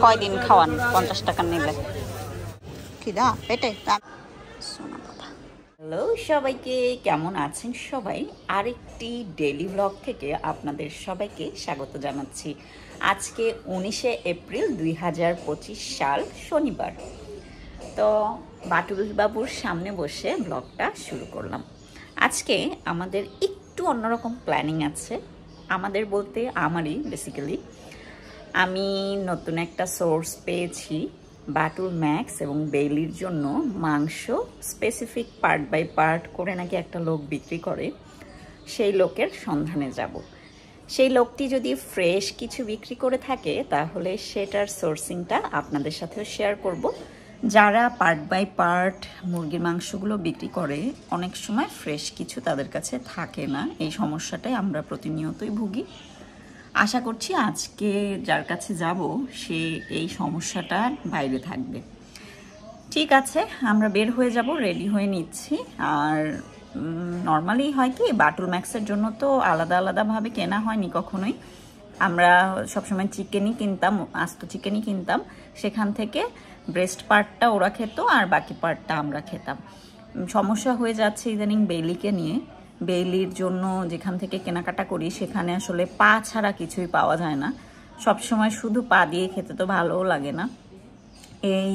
কয়দিন খাওয়ান 50 টাকা নিলে? খিদা পেটে। হ্যালো সবাইকে, কেমন আছেন সবাই? আরেকটি ডেইলি ব্লগ থেকে আপনাদের সবাইকে স্বাগত জানাচ্ছি। আজকে 19শে এপ্রিল 2025 সাল শনিবার। তো বাটুল বাবুর সামনে বসে ব্লগটা শুরু করলাম। আজকে আমাদের একটু অন্যরকম প্ল্যানিং আছে। আমাদের বলতে আমারই বেসিক্যালি। আমি নতুন একটা সোর্স পেয়েছি, বাটুল ম্যাক্স এবং বেইলির জন্য মাংস স্পেসিফিক পার্ট বাই পার্ট করে নাকি একটা লোক বিক্রি করে। সেই লোকের সন্ধানে যাব। সেই লোকটি যদি ফ্রেশ কিছু বিক্রি করে থাকে তাহলে সেটার সোর্সিংটা আপনাদের সাথেও শেয়ার করব। যারা পার্ট বাই পার্ট মুরগির মাংসগুলো বিক্রি করে অনেক সময় ফ্রেশ কিছু তাদের কাছে থাকে না। এই সমস্যাটাই আমরা প্রতিনিয়তই ভুগি। আশা করছি আজকে যার কাছে যাব সে এই সমস্যাটার বাইরে থাকবে। ঠিক আছে, আমরা বের হয়ে যাব, রেডি হয়ে নিচ্ছি। আর নর্মালি হয় কি, বাটুল ম্যাক্সের জন্য তো আলাদা আলাদাভাবে কেনা হয়নি কখনোই। আমরা সবসময় চিকেনই কিনতাম, আস্ত চিকেনই কিনতাম। সেখান থেকে ব্রেস্ট পার্টটা ওরা খেত আর বাকি পার্টটা আমরা খেতাম। সমস্যা হয়ে যাচ্ছে ইদানিং বেইলিকে নিয়ে। বেইলির জন্য যেখান থেকে কেনাকাটা করি সেখানে আসলে পা ছাড়া কিছুই পাওয়া যায় না। সবসময় শুধু পা দিয়ে খেতে তো ভালোও লাগে না। এই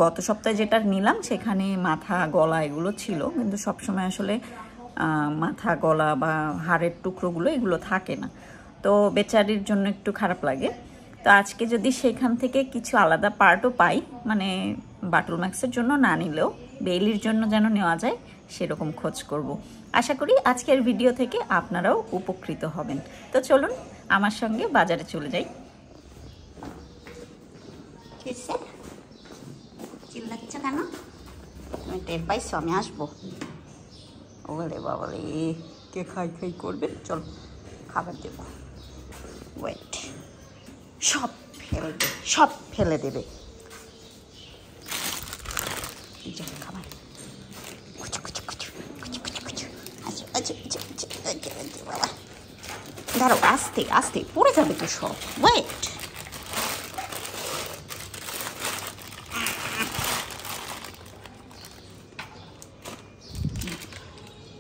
গত সপ্তাহে যেটা নিলাম সেখানে মাথা গলা এগুলো ছিল, কিন্তু সবসময় আসলে মাথা গলা বা হাড়ের টুকরোগুলো এগুলো থাকে না। তো বেচারির জন্য একটু খারাপ লাগে। তো আজকে যদি সেখান থেকে কিছু আলাদা পার্টও পাই, মানে বাটুল ম্যাক্সের জন্য না নিলেও বেইলির জন্য যেন নেওয়া যায় সেরকম খোঁজ করব। আশা করি আজকের ভিডিও থেকে আপনারাও উপকৃত হবেন। তো চলুন আমার সঙ্গে বাজারে চলে যাই। চিল্লাচ্ছ কেন? তুমি টের পাইছো আমি আসবো? ওরে বাবারে, কে খাই খাই করবে? চল খাবার দেব। ওয়েট, সব ফেলে দেবে, সব ফেলে দেবে। খাবার ধরো, আস্তে আস্তে পড়ে যাবে তো সব। ওয়েট,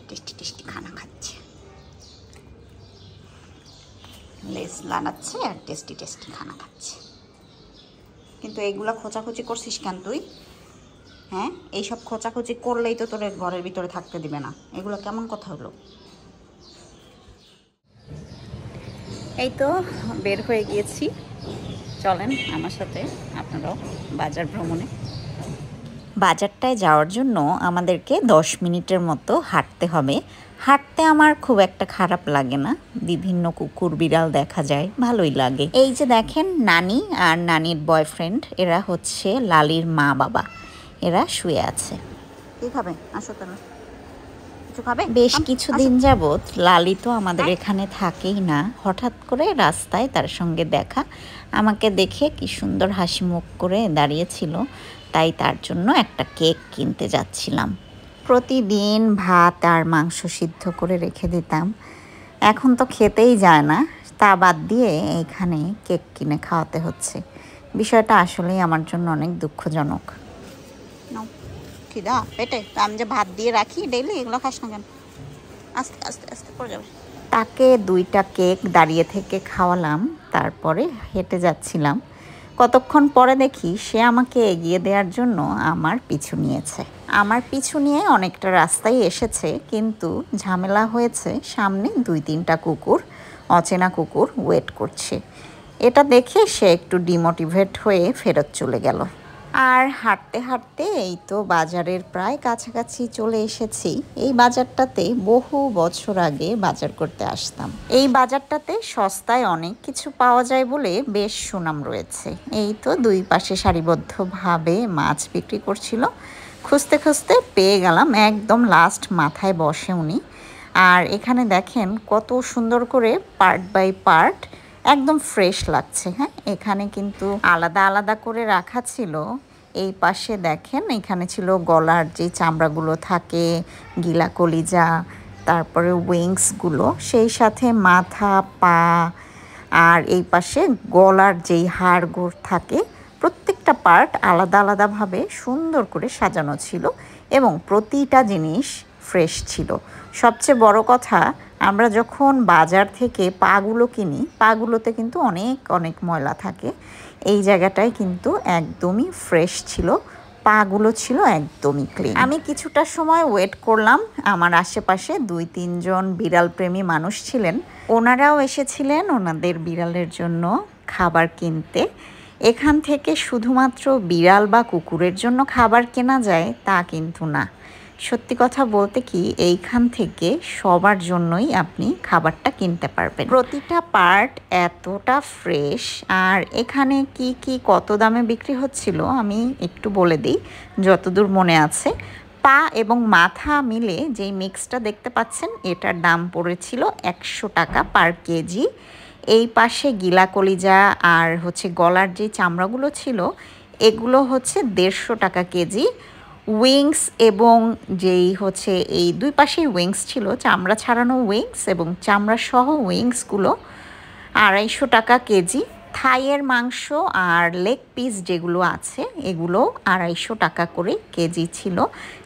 টেস্টি টেস্টি খানা খাচ্ছে, লেস লাগাচ্ছে আর টেস্টি টেস্টি খানা খাচ্ছে। কিন্তু এইগুলা খোঁচাখুচি করছিস কেন তুই? হ্যাঁ, এইসব খোঁচাখুচি করলেই তো তোর ঘরের ভিতরে থাকতে দিবে না। এগুলো কেমন কথা হলো? এই তো বের হয়ে গিয়েছি, চলেন আমার সাথে আপনারাও বাজার ভ্রমণে। বাজারটায় যাওয়ার জন্য আমাদেরকে 10 মিনিটের মতো হাঁটতে হবে। হাঁটতে আমার খুব একটা খারাপ লাগে না, বিভিন্ন কুকুর বিড়াল দেখা যায়, ভালোই লাগে। এই যে দেখেন, নানি আর নানির বয়ফ্রেন্ড, এরা হচ্ছে লালির মা বাবা। এরা শুয়ে আছে। কি খাবে? আসো তাহলে কিছু খাবে? বেশ কিছুদিন যাবৎ লালি তো আমাদের এখানে থাকেই না। হঠাৎ করে রাস্তায় তার সঙ্গে দেখা, আমাকে দেখে কি সুন্দর হাসি মুখ করে দাঁড়িয়েছিল, তাই তার জন্য একটা কেক কিনতে যাচ্ছিলাম। প্রতিদিন ভাত আর মাংস সিদ্ধ করে রেখে দিতাম, এখন তো খেতেই যায় না, তা বাদ দিয়ে এইখানে কেক কিনে খাওয়াতে হচ্ছে। বিষয়টা আসলেই আমার জন্য অনেক দুঃখজনক। খিদা পেটে, আমি যে ভাত দিয়ে রাখি ডেইলি, এগুলো খাস না কেন? আস্তে আস্তে আস্তে পড়ে যাবে। তাকে 2টা কেক দাঁড়িয়ে থেকে খাওয়ালাম, তারপরে হেঁটে যাচ্ছিলাম। কতক্ষণ পরে দেখি সে আমাকে এগিয়ে দেওয়ার জন্য আমার পিছু নিয়েছে। আমার পিছু নিয়ে অনেকটা রাস্তায় এসেছে, কিন্তু ঝামেলা হয়েছে, সামনে 2-3টা কুকুর, অচেনা কুকুর ওয়েট করছে। এটা দেখে সে একটু ডিমোটিভেট হয়ে ফেরত চলে গেল। আর হাঁটতে হাঁটতে এই তো বাজারের প্রায় কাছাকাছি চলে এসেছি। এই বাজারটাতে বহু বছর আগে বাজার করতে আসতাম। এই বাজারটাতে সস্তায় অনেক কিছু পাওয়া যায় বলে বেশ সুনাম রয়েছে। এই তো 2 পাশে সারিবদ্ধভাবে মাছ বিক্রি করছিল। খুঁজতে খুঁজতে পেয়ে গেলাম, একদম লাস্ট মাথায় বসে উনি। আর এখানে দেখেন কত সুন্দর করে পার্ট বাই পার্ট একদম ফ্রেশ লাগছে। হ্যাঁ, এখানে কিন্তু আলাদা আলাদা করে রাখা ছিল। এই পাশে দেখেন, এখানে ছিল গলার যে চামড়াগুলো থাকে, গিলা কলিজা, তারপরে উইংসগুলো, সেই সাথে মাথা, পা আর এই পাশে গলার যেই হাড়গোড় থাকে প্রত্যেকটা পার্ট আলাদা আলাদাভাবে সুন্দর করে সাজানো ছিল এবং প্রতিটা জিনিস ফ্রেশ ছিল। সবচেয়ে বড় কথা, আমরা যখন বাজার থেকে পাগুলো কিনি, পাগুলোতে কিন্তু অনেক অনেক ময়লা থাকে। এই জায়গাটায় কিন্তু একদমই ফ্রেশ ছিল, পাগুলো ছিল একদমই ক্লিন। আমি কিছুটা সময় ওয়েট করলাম। আমার আশেপাশে 2-3 জন বিড়াল প্রেমী মানুষ ছিলেন, ওনারাও এসেছিলেন ওনাদের বিড়ালের জন্য খাবার কিনতে। এখান থেকে শুধুমাত্র বিড়াল বা কুকুরের জন্য খাবার কেনা যায় তা কিন্তু না। সত্যি কথা বলতে কি, এইখান থেকে সবার জন্যই আপনি খাবারটা কিনতে পারবেন। প্রতিটা পার্ট এতটা ফ্রেশ। আর এখানে কি কি কত দামে বিক্রি হচ্ছিল আমি একটু বলে দিই যতদূর মনে আছে। পা এবং মাথা মিলে যেই মিক্সটা দেখতে পাচ্ছেন, এটার দাম পড়েছিল 100 টাকা পার কেজি। এই পাশে গিলা কলিজা আর হচ্ছে গলার যে চামড়াগুলো ছিল, এগুলো হচ্ছে 150 টাকা কেজি। উইংস এবং যেই হচ্ছে এই দুই পাশেই উইংস ছিল, চামড়া ছাড়ানো উইংস এবং চামড়া সহ উইংসগুলো 250 টাকা কেজি। থাইয়ের মাংস আর লেগ পিস যেগুলো আছে এগুলো 250 টাকা করে কেজি ছিল।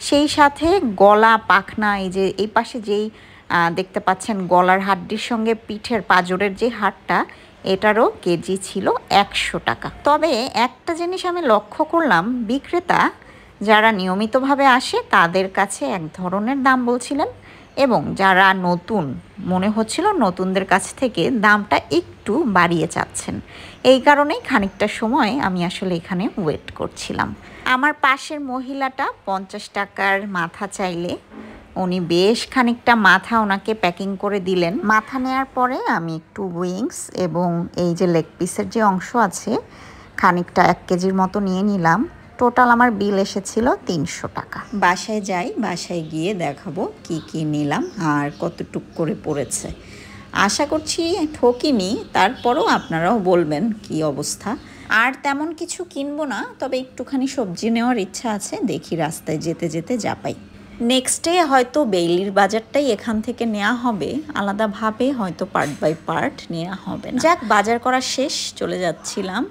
সেই সাথে গলা, পাখনা, এই যে এই পাশে যেই দেখতে পাচ্ছেন গলার হাড্ডির সঙ্গে পিঠের পাঁজরের যে হাড়টা, এটারও কেজি ছিল 100 টাকা। তবে একটা জিনিস আমি লক্ষ্য করলাম, বিক্রেতা যারা নিয়মিতভাবে আসে তাদের কাছে এক ধরনের দাম বলছিলেন এবং যারা নতুন মনে হচ্ছিল নতুনদের কাছ থেকে দামটা একটু বাড়িয়ে চাচ্ছেন। এই কারণেই খানিকটা সময় আমি আসলে এখানে ওয়েট করছিলাম। আমার পাশের মহিলাটা 50 টাকার মাথা চাইলে উনি বেশ খানিকটা মাথা ওনাকে প্যাকিং করে দিলেন। মাথা নেওয়ার পরে আমি একটু উইংস এবং এই যে লেগ পিসের যে অংশ আছে খানিকটা 1 কেজির মতো নিয়ে নিলাম। টোটাল আমার বিল এসেছিল 300 টাকা। বাসায় যাই, বাসায় গিয়ে দেখাবো কি কি নিলাম আর কতটুক করে পড়েছে। আশা করছি ঠকিনি, তারপরও আপনারাও বলবেন কি অবস্থা। আর তেমন কিছু কিনবো না, তবে একটুখানি সবজি নেওয়ার ইচ্ছা আছে, দেখি রাস্তায় যেতে যেতে যা পাই। নেক্সট ডে হয়তো বেইলির বাজারটাই এখান থেকে নেওয়া হবে, আলাদাভাবে হয়তো পার্ট বাই পার্ট নেওয়া হবে না। যাক, বাজার করা শেষ, চলে যাচ্ছিলাম।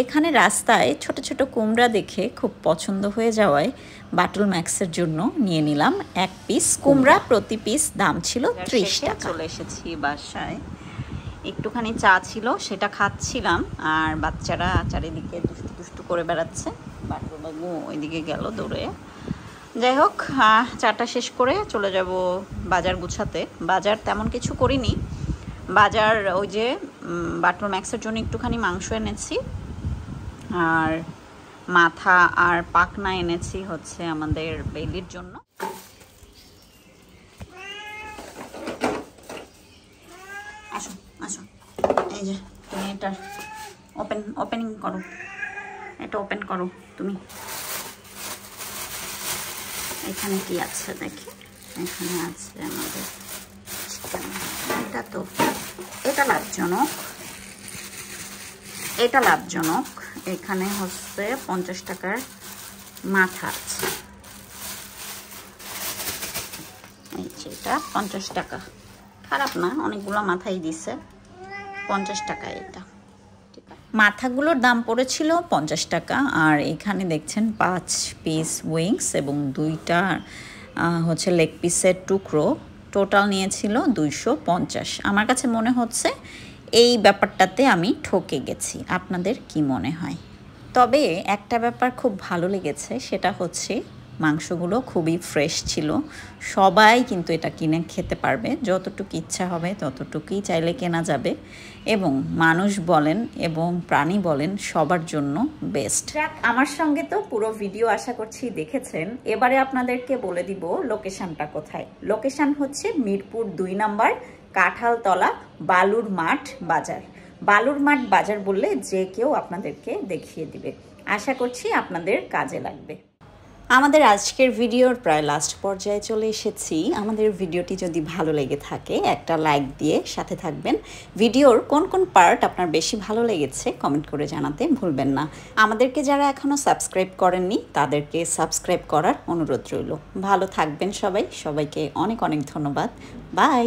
এখানে রাস্তায় ছোট ছোট কুমড়া দেখে খুব পছন্দ হয়ে যাওয়ায় বাটল ম্যাক্সের জন্য নিয়ে নিলাম 1 পিস কুমড়া। প্রতি পিস দাম ছিল 30 টাকা। চলে এসেছি বাসায়, একটুখানি চা ছিল সেটা খাচ্ছিলাম আর বাচ্চারা চারিদিকে দুষ্টু দুষ্টু করে বেড়াচ্ছে। বাটুলবাবু ওইদিকে গেল দৌড়ে। যাই হোক, চাটা শেষ করে চলে যাব বাজার গুছাতে। বাজার তেমন কিছু করিনি, বাজার ওই যে বাটল ম্যাক্সের জন্য একটুখানি মাংস এনেছি আর মাথা আর পাখনা এনেছি হচ্ছে আমাদের বেলির জন্য। আসো আসো, এই যে তুমি এটা ওপেনিং করো, এটা ওপেন করো তুমি। এখানে কি আছে দেখি, এখানে আছে আমাদের চিকেন। এটা লাভজনক, এটা লাভজনক। এখানে হচ্ছে 50 টাকার মাথা আছে, এই যে এটা 50 টাকা, খারাপ না, অনেকগুলো মাথাই দিছে। 50 টাকা এটা, ঠিক আছে। মাথাগুলোর দাম পড়েছিল 50 টাকা। আর এখানে দেখছেন 5 পিস উইংস এবং 2টা হচ্ছে লেগ পিসের টুকরো, টোটাল নিয়েছিল 250। আমার কাছে মনে হচ্ছে এই ব্যাপারটাতে আমি ঠকে গেছি। আপনাদের কি মনে হয়? তবে একটা ব্যাপার খুব ভালো লেগেছে, সেটা হচ্ছে মাংসগুলো খুবই ফ্রেশ ছিল। সবাই কিন্তু এটা কিনে খেতে পারবে, যতটুকু ইচ্ছা হবে ততটুকুই চাইলে কেনা যাবে এবং মানুষ বলেন এবং প্রাণী বলেন সবার জন্য বেস্ট। আমার সঙ্গে তো পুরো ভিডিও আশা করছি দেখেছেন। এবারে আপনাদেরকে বলে দিব লোকেশনটা কোথায়। লোকেশন হচ্ছে মিরপুর 2 নম্বর কাঁঠালতলা বালুর মাঠ বাজার। বালুর মাঠ বাজার বললে যে কেউ আপনাদেরকে দেখিয়ে দিবে। আশা করছি আপনাদের কাজে লাগবে। আমাদের আজকের ভিডিওর প্রায় লাস্ট পর্যায়ে চলে এসেছি। আমাদের ভিডিওটি যদি ভালো লেগে থাকে একটা লাইক দিয়ে সাথে থাকবেন। ভিডিওর কোন কোন পার্ট আপনার বেশি ভালো লেগেছে কমেন্ট করে জানাতে ভুলবেন না। আমাদেরকে যারা এখনও সাবস্ক্রাইব করেননি তাদেরকে সাবস্ক্রাইব করার অনুরোধ রইল। ভালো থাকবেন সবাই, সবাইকে অনেক অনেক ধন্যবাদ। বাই।